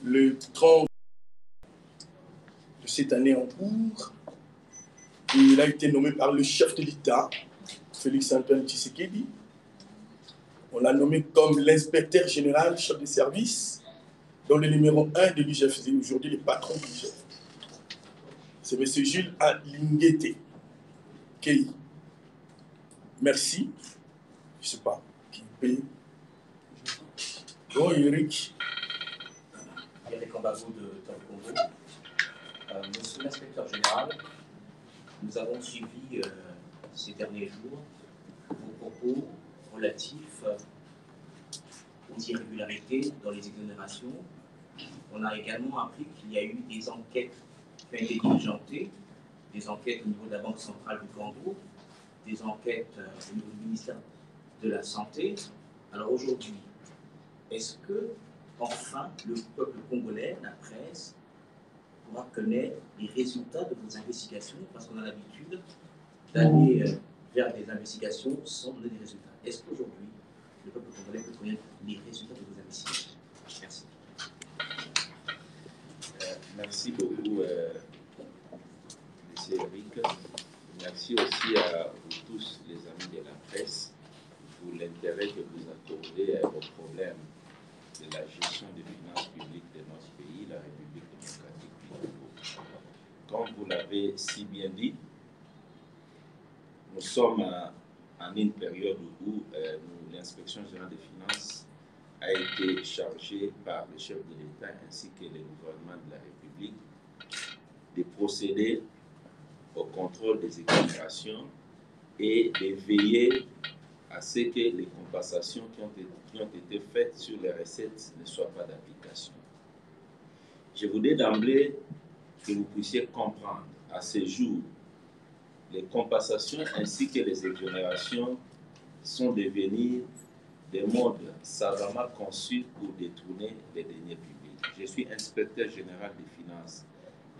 le 30 de cette année en cours. Et il a été nommé par le chef de l'État, Félix-Antoine Tshisekedi. On l'a nommé comme l'inspecteur général, chef de service, dont le numéro 1 de l'IGF, c'est aujourd'hui le patron de l'IGF. C'est M. Jules Alingete Kei. Merci. Je ne sais pas qui paye. Bon, Eric. Eric Ambazou de Top Congo. Monsieur l'inspecteur général, nous avons suivi ces derniers jours vos propos relatifs aux irrégularités dans les exonérations. On a également appris qu'il y a eu des enquêtes qui ont été diligentées, des enquêtes au niveau de la Banque centrale du Congo, des enquêtes au niveau du ministère de la Santé. Alors aujourd'hui, est-ce que, enfin, le peuple congolais, la presse, pourra connaître les résultats de vos investigations? Parce qu'on a l'habitude d'aller vers des investigations sans donner des résultats. Est-ce qu'aujourd'hui, le peuple congolais peut connaître les résultats de vos investigations? Merci. Merci beaucoup, M. Eric. Merci aussi à vous tous, les amis de la presse, pour l'intérêt que vous accordez au problème de la gestion des finances publiques de notre pays, la République démocratique du Congo. Comme vous l'avez si bien dit, nous sommes en une période où l'inspection générale des finances a été chargée par le chef de l'État ainsi que le gouvernement de la République de procéder au contrôle des exonérations et de veiller à ce que les compensations qui ont été faites sur les recettes ne soient pas d'application. Je voudrais d'emblée que vous puissiez comprendre à ce jour, les compensations ainsi que les exonérations sont devenues des modes savamment conçus pour détourner les deniers publics. Je suis inspecteur général des finances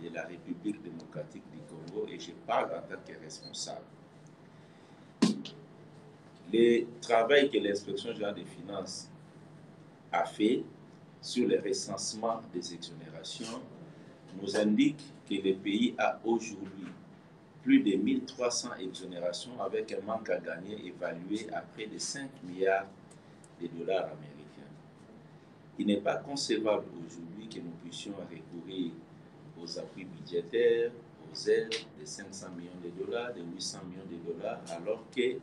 de la République démocratique du Congo et je parle en tant que responsable. Le travail que l'inspection générale des finances a fait sur le recensement des exonérations nous indique que le pays a aujourd'hui plus de 1300 exonérations avec un manque à gagner évalué à près de 5 milliards de dollars américains. Il n'est pas concevable aujourd'hui que nous puissions recourir aux appuis budgétaires, aux aides de 500 millions de dollars, de 800 millions de dollars, alors que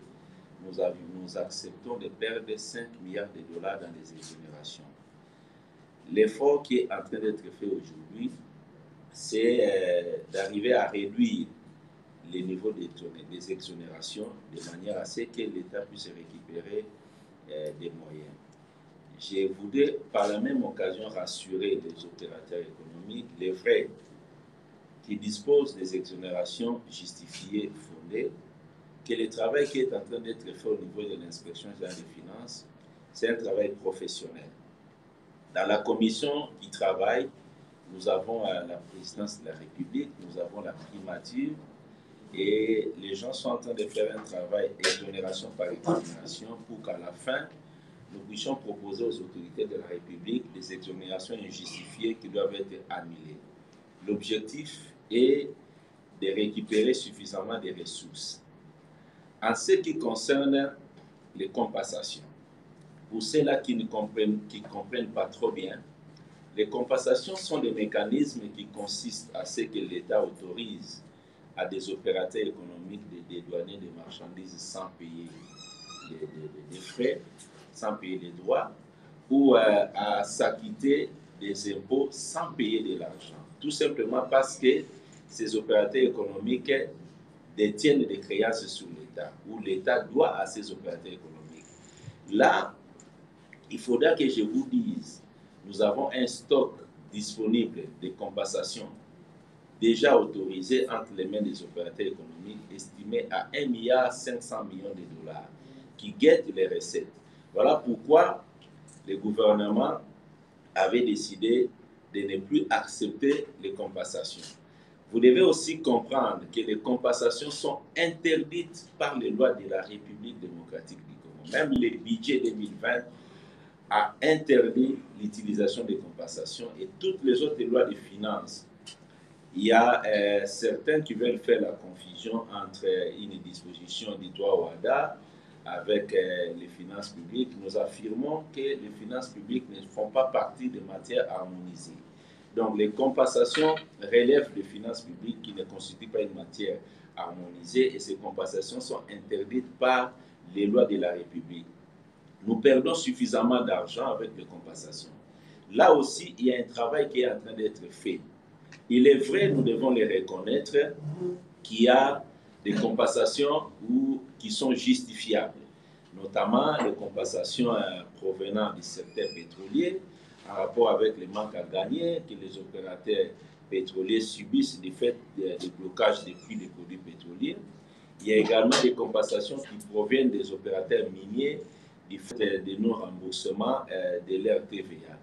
nous acceptons de perdre 5 milliards de dollars dans les exonérations. L'effort qui est en train d'être fait aujourd'hui, c'est d'arriver à réduire les niveaux des exonérations de manière à ce que l'État puisse récupérer des moyens. Je voudrais par la même occasion rassurer les opérateurs économiques, les vrais, qui disposent des exonérations justifiées, fondées, que le travail qui est en train d'être fait au niveau de l'inspection générale des finances, c'est un travail professionnel. Dans la commission du travail, nous avons la présidence de la République, nous avons la primature, et les gens sont en train de faire un travail exonération par exonération pour qu'à la fin, nous puissions proposer aux autorités de la République des exonérations injustifiées qui doivent être annulées. L'objectif est de récupérer suffisamment de ressources. En ce qui concerne les compensations, pour ceux-là qui ne comprennent pas trop bien, les compensations sont des mécanismes qui consistent à ce que l'État autorise à des opérateurs économiques de dédouaner des marchandises sans payer des frais, sans payer les droits, ou à s'acquitter des impôts sans payer de l'argent. Tout simplement parce que ces opérateurs économiques détiennent des créances sur l'État, ou l'État doit à ces opérateurs économiques. Là, il faudra que je vous dise, nous avons un stock disponible de compensations déjà autorisé entre les mains des opérateurs économiques, estimé à 1,5 milliard de dollars, qui guettent les recettes. Voilà pourquoi le gouvernement avait décidé de ne plus accepter les compensations. Vous devez aussi comprendre que les compensations sont interdites par les lois de la République démocratique du Congo. Même le budget 2020 a interdit l'utilisation des compensations et toutes les autres lois de finances. Il y a certains qui veulent faire la confusion entre une disposition du droit WADA avec les finances publiques. Nous affirmons que les finances publiques ne font pas partie des matières harmonisées. Donc les compensations relèvent des finances publiques qui ne constituent pas une matière harmonisée et ces compensations sont interdites par les lois de la République. Nous perdons suffisamment d'argent avec les compensations. Là aussi, il y a un travail qui est en train d'être fait. Il est vrai, nous devons les reconnaître, qu'il y a des compensations qui sont justifiables, notamment les compensations provenant du secteur pétrolier en rapport avec les manques à gagner que les opérateurs pétroliers subissent du fait du blocage des prix des produits pétroliers. Il y a également des compensations qui proviennent des opérateurs miniers du fait de non-remboursement de leur TVA.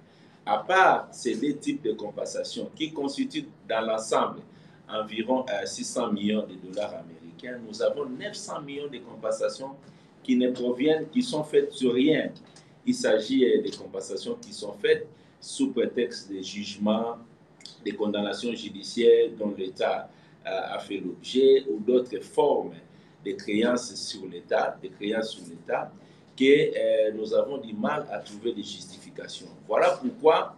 À part ces deux types de compensations qui constituent dans l'ensemble environ 600 millions de dollars américains, nous avons 900 millions de compensations qui sont faites sur rien. Il s'agit des compensations qui sont faites sous prétexte de jugements, des condamnations judiciaires dont l'État a fait l'objet ou d'autres formes de créances sur l'État, que nous avons du mal à trouver des justifications. Voilà pourquoi,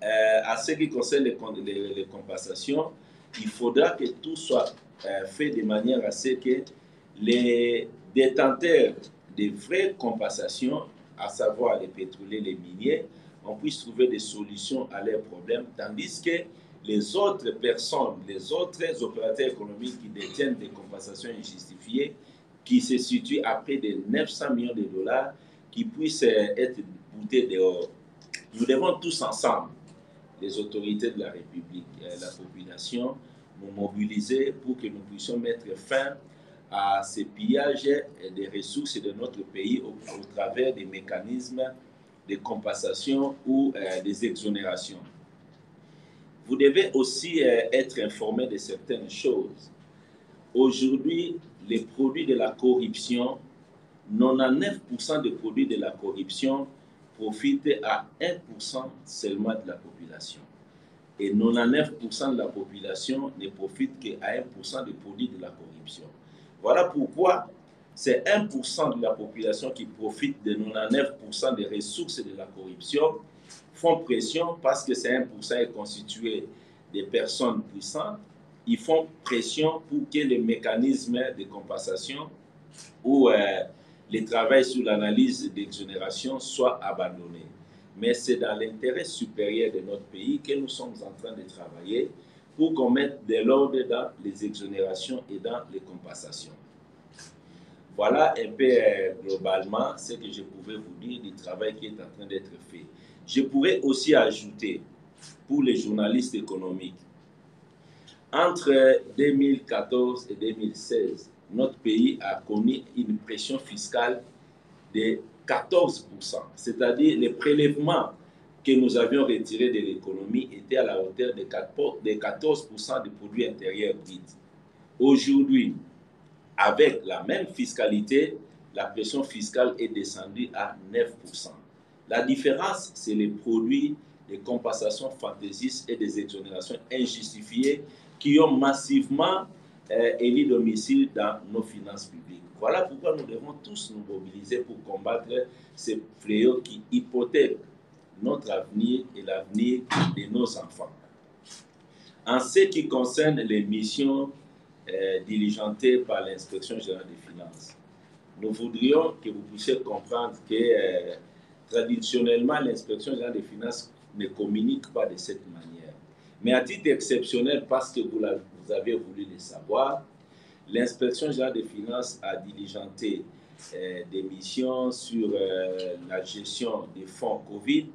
à ce qui concerne les compensations, il faudra que tout soit fait de manière à ce que les détenteurs des vraies compensations, à savoir les pétroliers, les miniers, on puisse trouver des solutions à leurs problèmes, tandis que les autres personnes, les autres opérateurs économiques qui détiennent des compensations injustifiées, qui se situent à près de 900 millions de dollars, qui puissent être boutés dehors. Nous devons tous ensemble, les autorités de la République, la population, nous mobiliser pour que nous puissions mettre fin à ces pillages des ressources de notre pays au travers des mécanismes de compensation ou des exonérations. Vous devez aussi être informé de certaines choses. Aujourd'hui, les produits de la corruption, 99% des produits de la corruption profitent à 1% seulement de la population. Et 99% de la population ne profite qu'à 1% des produits de la corruption. Voilà pourquoi c'est 1% de la population qui profite de 99% des ressources de la corruption font pression parce que ces 1% est constitué de personnes puissantes. Ils font pression pour que les mécanismes de compensation ou les travail sur l'analyse d'exonération soient abandonnés. Mais c'est dans l'intérêt supérieur de notre pays que nous sommes en train de travailler pour qu'on mette de l'ordre dans les exonérations et dans les compensations. Voilà un peu globalement ce que je pouvais vous dire du travail qui est en train d'être fait. Je pourrais aussi ajouter pour les journalistes économiques, entre 2014 et 2016, notre pays a connu une pression fiscale de 14%. C'est-à-dire les prélèvements que nous avions retirés de l'économie étaient à la hauteur de 14% du produit intérieur brut. Aujourd'hui, avec la même fiscalité, la pression fiscale est descendue à 9%. La différence, c'est les produits de compensation fantaisistes et des exonérations injustifiées qui ont massivement élu domicile dans nos finances publiques. Voilà pourquoi nous devons tous nous mobiliser pour combattre ces fléaux qui hypothèquent notre avenir et l'avenir de nos enfants. En ce qui concerne les missions diligentées par l'Inspection générale des finances, nous voudrions que vous puissiez comprendre que traditionnellement, l'Inspection générale des finances ne communique pas de cette manière. Mais à titre exceptionnel, parce que vous avez voulu le savoir, l'Inspection générale des finances a diligenté des missions sur la gestion des fonds Covid,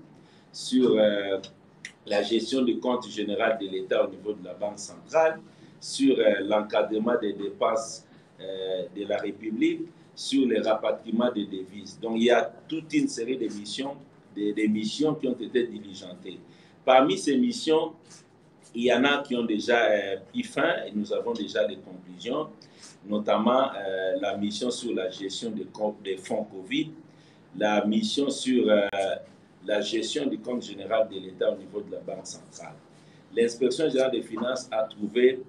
sur la gestion du compte général de l'État au niveau de la Banque centrale, sur l'encadrement des dépenses de la République, sur le rapatriement des devises. Donc, il y a toute une série de missions, des missions qui ont été diligentées. Parmi ces missions, il y en a qui ont déjà pris fin et nous avons déjà les conclusions, notamment la mission sur la gestion des fonds Covid, la mission sur la gestion du compte général de l'État au niveau de la Banque centrale. L'inspection générale des finances a trouvé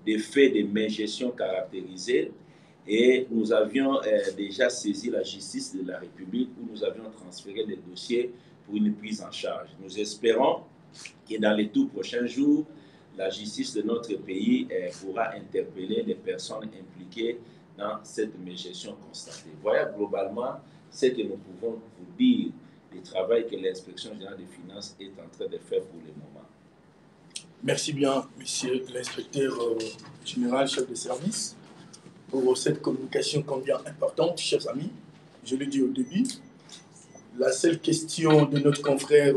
des faits de mégestion caractérisés et nous avions déjà saisi la justice de la République où nous avions transféré les dossiers pour une prise en charge. Nous espérons que dans les tout prochains jours, la justice de notre pays pourra interpeller les personnes impliquées dans cette mégestion constatée. Voilà globalement ce que nous pouvons vous dire du travail que l'inspection générale des finances est en train de faire pour le moment. Merci bien, monsieur l'inspecteur général, chef de service, pour cette communication combien importante, chers amis. Je l'ai dit au début, la seule question de notre confrère